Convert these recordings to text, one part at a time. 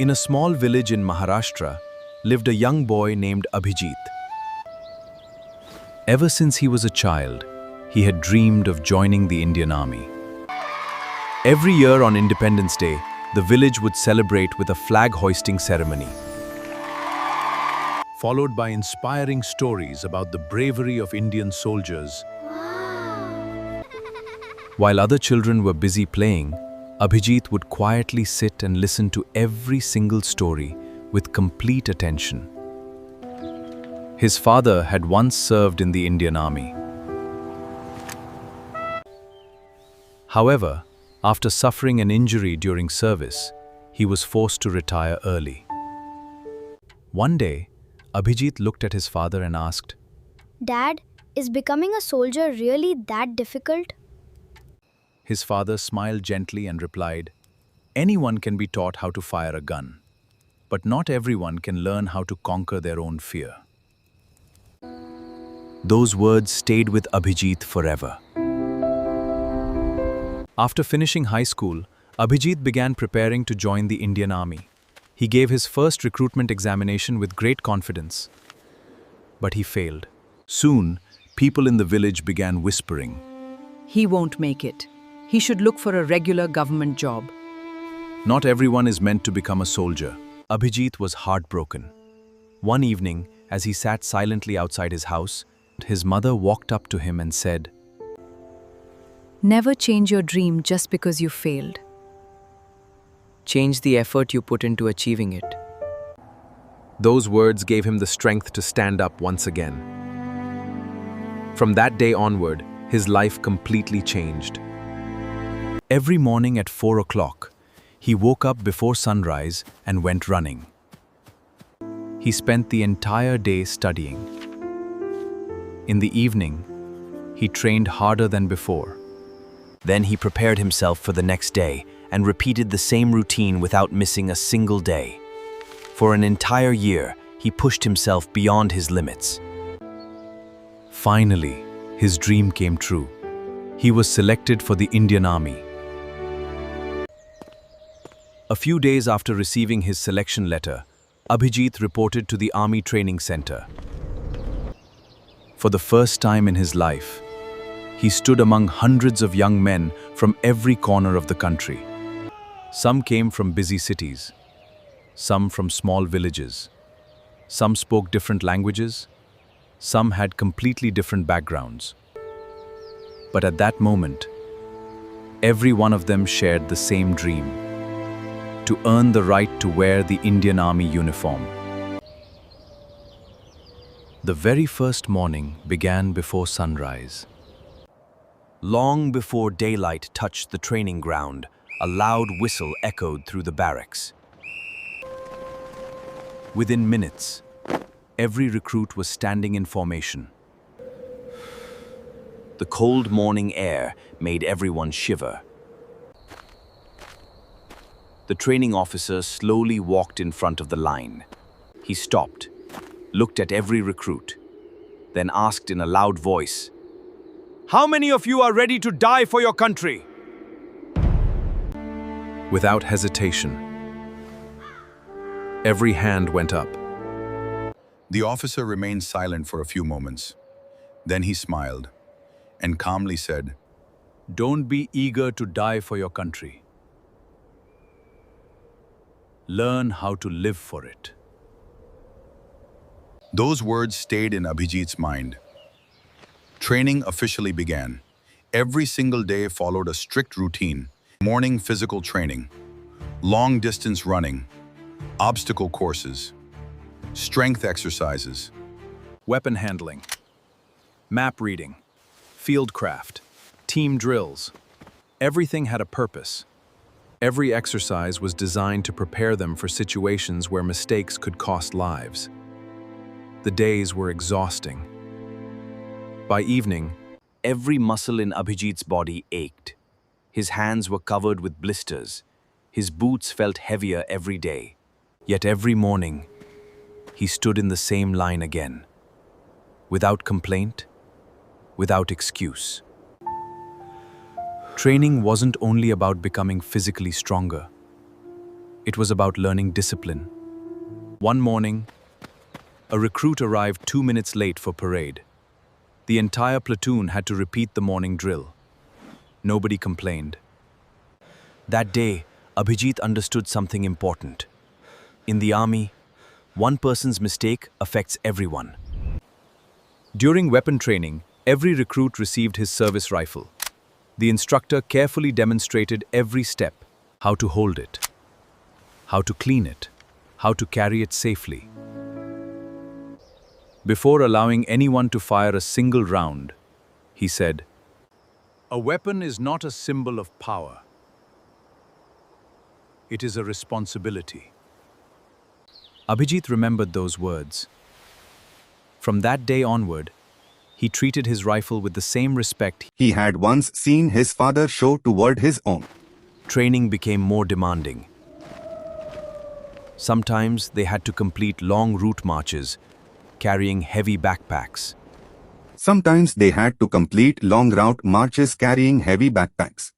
In a small village in Maharashtra lived a young boy named Abhijit. Ever since he was a child, he had dreamed of joining the Indian Army. Every year on Independence Day, the village would celebrate with a flag-hoisting ceremony, followed by inspiring stories about the bravery of Indian soldiers. While other children were busy playing, Abhijit would quietly sit and listen to every single story with complete attention. His father had once served in the Indian Army. However, after suffering an injury during service, he was forced to retire early. One day, Abhijit looked at his father and asked, Dad, is becoming a soldier really that difficult? His father smiled gently and replied, "Anyone can be taught how to fire a gun, but not everyone can learn how to conquer their own fear." Those words stayed with Abhijit forever. After finishing high school, Abhijit began preparing to join the Indian Army. He gave his first recruitment examination with great confidence, but he failed. Soon, people in the village began whispering, He won't make it. He should look for a regular government job. "Not everyone is meant to become a soldier." Abhijit was heartbroken. One evening, as he sat silently outside his house, his mother walked up to him and said, Never change your dream just because you failed. Change the effort you put into achieving it. Those words gave him the strength to stand up once again. From that day onward, his life completely changed. Every morning at 4 o'clock, he woke up before sunrise and went running. He spent the entire day studying. In the evening, he trained harder than before. Then he prepared himself for the next day and repeated the same routine without missing a single day. For an entire year, he pushed himself beyond his limits. Finally, his dream came true. He was selected for the Indian Army. A few days after receiving his selection letter, Abhijit reported to the Army Training Center. For the first time in his life, he stood among hundreds of young men from every corner of the country. Some came from busy cities, some from small villages. Some spoke different languages, some had completely different backgrounds. But at that moment, every one of them shared the same dream: to earn the right to wear the Indian Army uniform. The very first morning began before sunrise. Long before daylight touched the training ground, a loud whistle echoed through the barracks. Within minutes, every recruit was standing in formation. The cold morning air made everyone shiver. The training officer slowly walked in front of the line. He stopped, looked at every recruit, then asked in a loud voice, "How many of you are ready to die for your country?" Without hesitation, every hand went up. The officer remained silent for a few moments. Then he smiled and calmly said, "Don't be eager to die for your country. Learn how to live for it." Those words stayed in Abhijit's mind. Training officially began. Every single day followed a strict routine: morning physical training, long-distance running, obstacle courses, strength exercises, Weapon handling, map reading, field craft, team drills. Everything had a purpose. Every exercise was designed to prepare them for situations where mistakes could cost lives. The days were exhausting. By evening, every muscle in Abhijit's body ached. His hands were covered with blisters. His boots felt heavier every day. Yet every morning, he stood in the same line again, without complaint, without excuse. Training wasn't only about becoming physically stronger. It was about learning discipline. One morning, a recruit arrived 2 minutes late for parade. The entire platoon had to repeat the morning drill. Nobody complained. That day, Abhijit understood something important. In the army, one person's mistake affects everyone. During weapon training, every recruit received his service rifle. The instructor carefully demonstrated every step: how to hold it, how to clean it, how to carry it safely. Before allowing anyone to fire a single round, he said, "A weapon is not a symbol of power. It is a responsibility." Abhijit remembered those words. From that day onward, he treated his rifle with the same respect. He had once seen his father show toward his own. Training became more demanding. Sometimes they had to complete long route marches, carrying heavy backpacks. Sometimes they had to complete long route marches carrying heavy backpacks.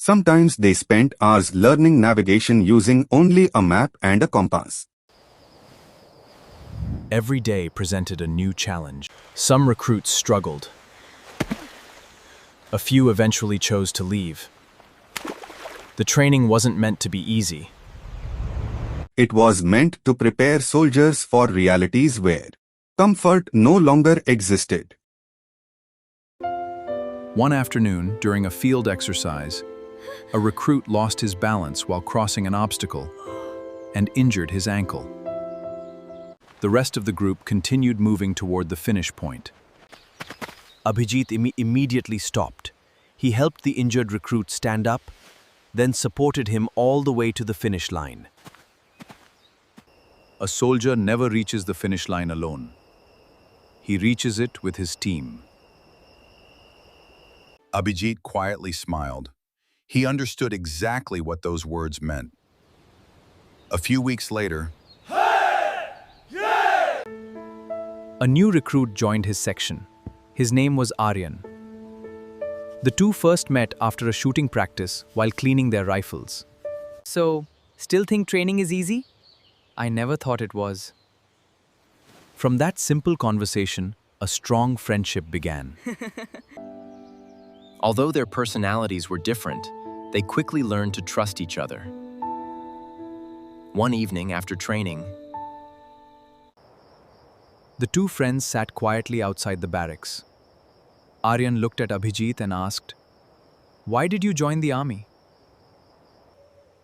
Sometimes they spent hours learning navigation using only a map and a compass. Every day presented a new challenge. Some recruits struggled. A few eventually chose to leave. The training wasn't meant to be easy. It was meant to prepare soldiers for realities where comfort no longer existed. One afternoon, during a field exercise, a recruit lost his balance while crossing an obstacle and injured his ankle. The rest of the group continued moving toward the finish point. Abhijit immediately stopped. He helped the injured recruit stand up, then supported him all the way to the finish line. A soldier never reaches the finish line alone. He reaches it with his team. Abhijit quietly smiled. He understood exactly what those words meant. A few weeks later, a new recruit joined his section. His name was Aryan. The two first met after a shooting practice while cleaning their rifles. So, still think training is easy? I never thought it was. From that simple conversation, a strong friendship began. Although their personalities were different, they quickly learned to trust each other. One evening after training, The two friends sat quietly outside the barracks. Aryan looked at Abhijit and asked, "Why did you join the army?"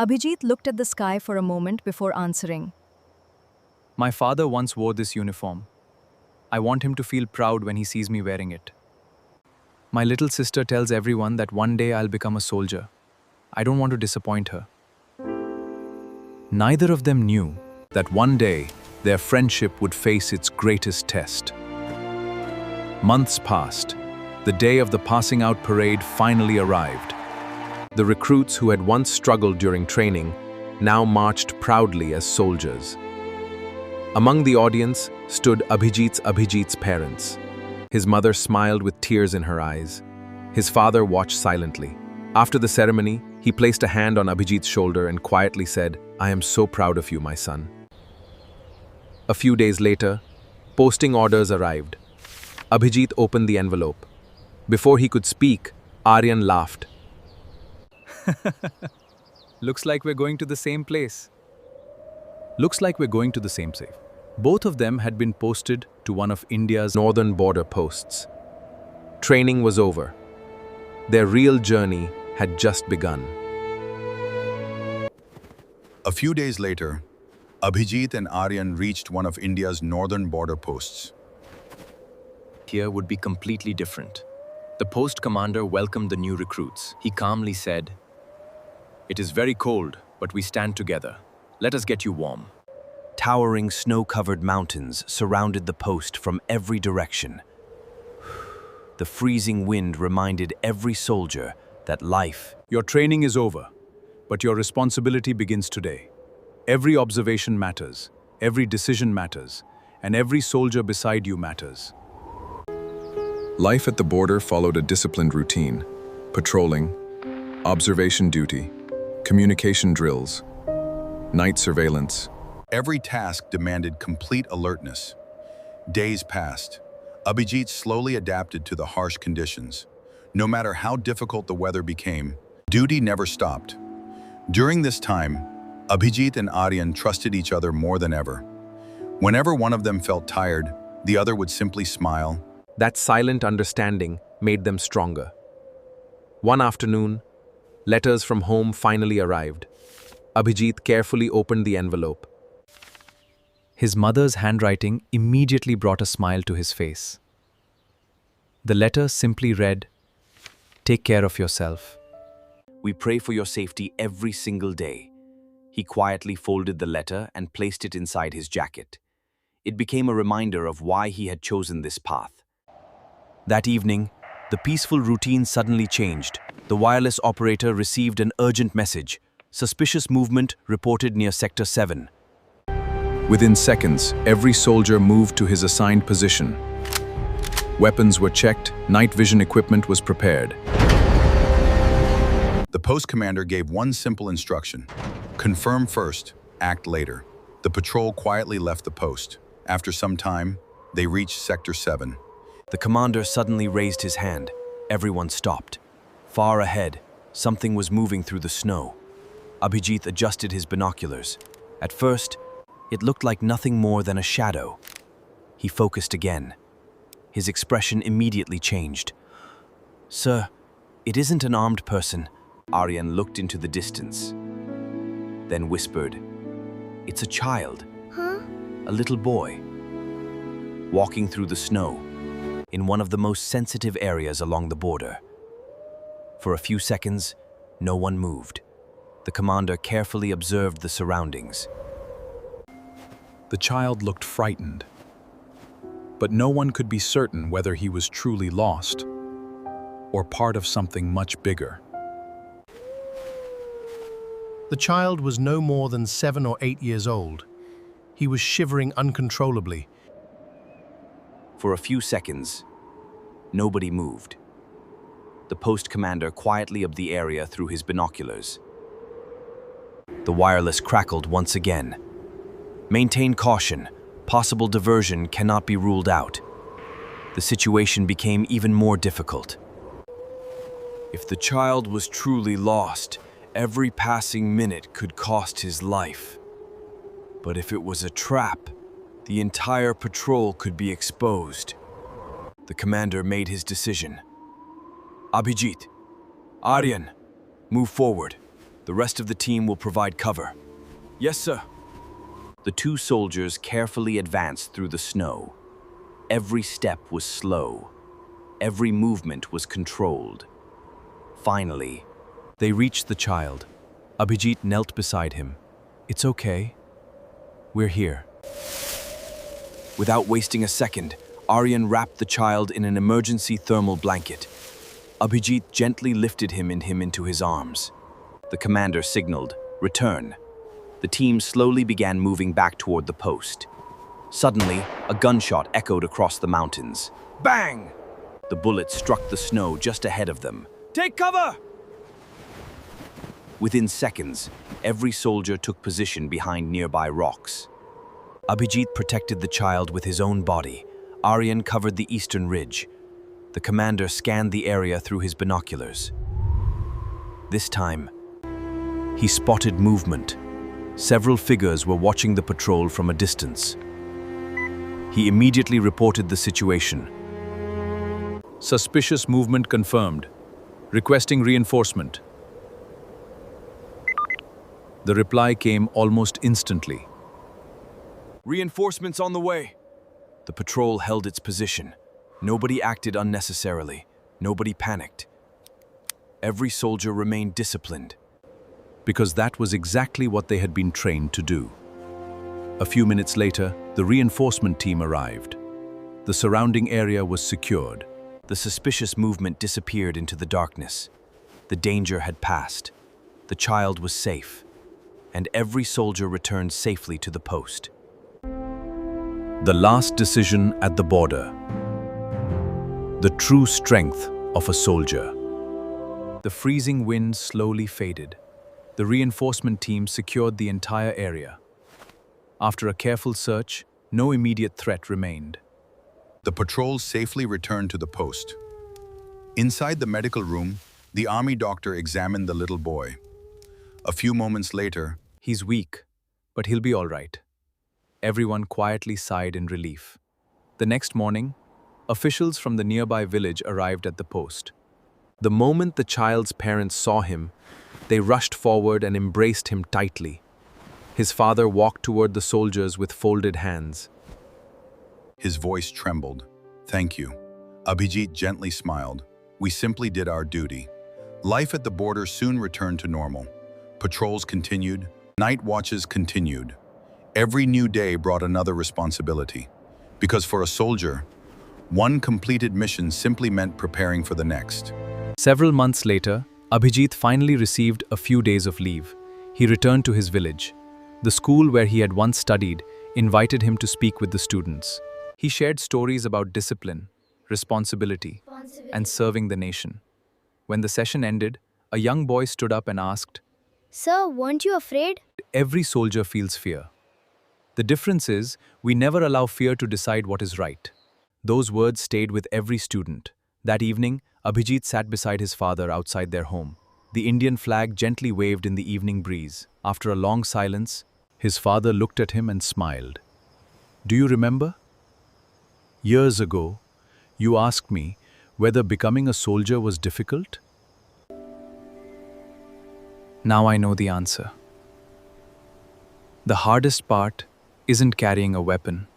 Abhijit looked at the sky for a moment before answering. "My father once wore this uniform. I want him to feel proud when he sees me wearing it. My little sister tells everyone that one day I'll become a soldier. I don't want to disappoint her." Neither of them knew that one day their friendship would face its greatest test. Months passed. The day of the passing out parade finally arrived. The recruits who had once struggled during training now marched proudly as soldiers. Among the audience stood Abhijit's parents. His mother smiled with tears in her eyes. His father watched silently. After the ceremony, he placed a hand on Abhijit's shoulder and quietly said, "I am so proud of you, my son." A few days later, posting orders arrived. Abhijit opened the envelope. Before he could speak, Aryan laughed. Looks like we're going to the same place. Both of them had been posted to one of India's northern border posts. Training was over. Their real journey had just begun. a few days later, Abhijit and Aryan reached one of India's northern border posts. Here would be completely different. The post commander welcomed the new recruits. He calmly said, "It is very cold, but we stand together. Let us get you warm." Towering snow-covered mountains surrounded the post from every direction. The freezing wind reminded every soldier that life— "Your training is over, but your responsibility begins today. Every observation matters, every decision matters, and every soldier beside you matters." Life at the border followed a disciplined routine: patrolling, observation duty, communication drills. night surveillance. Every task demanded complete alertness. Days passed. Abhijit slowly adapted to the harsh conditions. No matter how difficult the weather became, duty never stopped. During this time, Abhijit and Aryan trusted each other more than ever. Whenever one of them felt tired, the other would simply smile. That silent understanding made them stronger. One afternoon, letters from home finally arrived. Abhijit carefully opened the envelope. His mother's handwriting immediately brought a smile to his face. The letter simply read, "Take care of yourself." We pray for your safety every single day. He quietly folded the letter and placed it inside his jacket. It became a reminder of why he had chosen this path. That evening, the peaceful routine suddenly changed. The wireless operator received an urgent message. Suspicious movement reported near Sector 7. Within seconds, every soldier moved to his assigned position. Weapons were checked, night vision equipment was prepared. The post commander gave one simple instruction: confirm first, act later. The patrol quietly left the post. After some time, they reached Sector 7. The commander suddenly raised his hand. Everyone stopped. Far ahead, something was moving through the snow. Abhijit adjusted his binoculars. At first, it looked like nothing more than a shadow. He focused again. His expression immediately changed. "Sir, it isn't an armed person." Aryan looked into the distance, then whispered, "It's a child." Huh? A little boy, walking through the snow in one of the most sensitive areas along the border. For a few seconds, no one moved. The commander carefully observed the surroundings. The child looked frightened, but no one could be certain whether he was truly lost or part of something much bigger. The child was no more than 7 or 8 years old. He was shivering uncontrollably. For a few seconds, nobody moved. The post commander quietly observed the area through his binoculars. The wireless crackled once again. "Maintain caution. Possible diversion cannot be ruled out." The situation became even more difficult. If the child was truly lost, every passing minute could cost his life. But if it was a trap, the entire patrol could be exposed. The commander made his decision. "Abhijit, Aryan, move forward. The rest of the team will provide cover." "Yes, sir." The two soldiers carefully advanced through the snow. Every step was slow. Every movement was controlled. Finally, they reached the child. Abhijit knelt beside him. "It's okay. We're here." Without wasting a second, Aryan wrapped the child in an emergency thermal blanket. Abhijit gently lifted him into his arms. The commander signaled, "Return." The team slowly began moving back toward the post. Suddenly, a gunshot echoed across the mountains. Bang! The bullet struck the snow just ahead of them. "Take cover!" Within seconds, every soldier took position behind nearby rocks. Abhijit protected the child with his own body. Aryan covered the eastern ridge. The commander scanned the area through his binoculars. This time, he spotted movement. Several figures were watching the patrol from a distance. He immediately reported the situation. Suspicious movement confirmed. Requesting reinforcement. The reply came almost instantly. "Reinforcements on the way." The patrol held its position. Nobody acted unnecessarily. Nobody panicked. Every soldier remained disciplined. Because that was exactly what they had been trained to do. A few minutes later, the reinforcement team arrived. The surrounding area was secured. The suspicious movement disappeared into the darkness. The danger had passed. The child was safe. And every soldier returned safely to the post. The last decision at the border. The true strength of a soldier. The freezing wind slowly faded. The reinforcement team secured the entire area. After a careful search, no immediate threat remained. The patrols safely returned to the post. Inside the medical room, the army doctor examined the little boy. A few moments later, He's weak, but he'll be all right. Everyone quietly sighed in relief. The next morning, officials from the nearby village arrived at the post. The moment the child's parents saw him, they rushed forward and embraced him tightly. His father walked toward the soldiers with folded hands. his voice trembled. "Thank you." Abhijit gently smiled. "We simply did our duty." Life at the border soon returned to normal. Patrols continued. Night watches continued. Every new day brought another responsibility. Because for a soldier, one completed mission simply meant preparing for the next. Several months later, Abhijit finally received a few days of leave. He returned to his village. The school where he had once studied invited him to speak with the students. He shared stories about discipline, responsibility, and serving the nation. When the session ended, a young boy stood up and asked, Sir, weren't you afraid? "Every soldier feels fear. The difference is, we never allow fear to decide what is right." Those words stayed with every student. That evening, Abhijit sat beside his father outside their home. The Indian flag gently waved in the evening breeze. After a long silence, his father looked at him and smiled. "Do you remember? Years ago, you asked me whether becoming a soldier was difficult? Now I know the answer. The hardest part isn't carrying a weapon.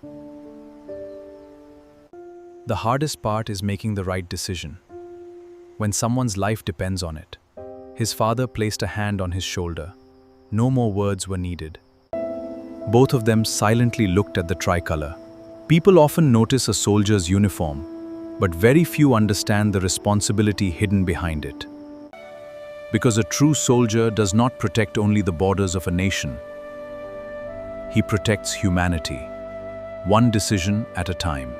The hardest part is making the right decision. When someone's life depends on it." His father placed a hand on his shoulder. No more words were needed. Both of them silently looked at the tricolor. People often notice a soldier's uniform, but very few understand the responsibility hidden behind it. Because a true soldier does not protect only the borders of a nation. He protects humanity, one decision at a time.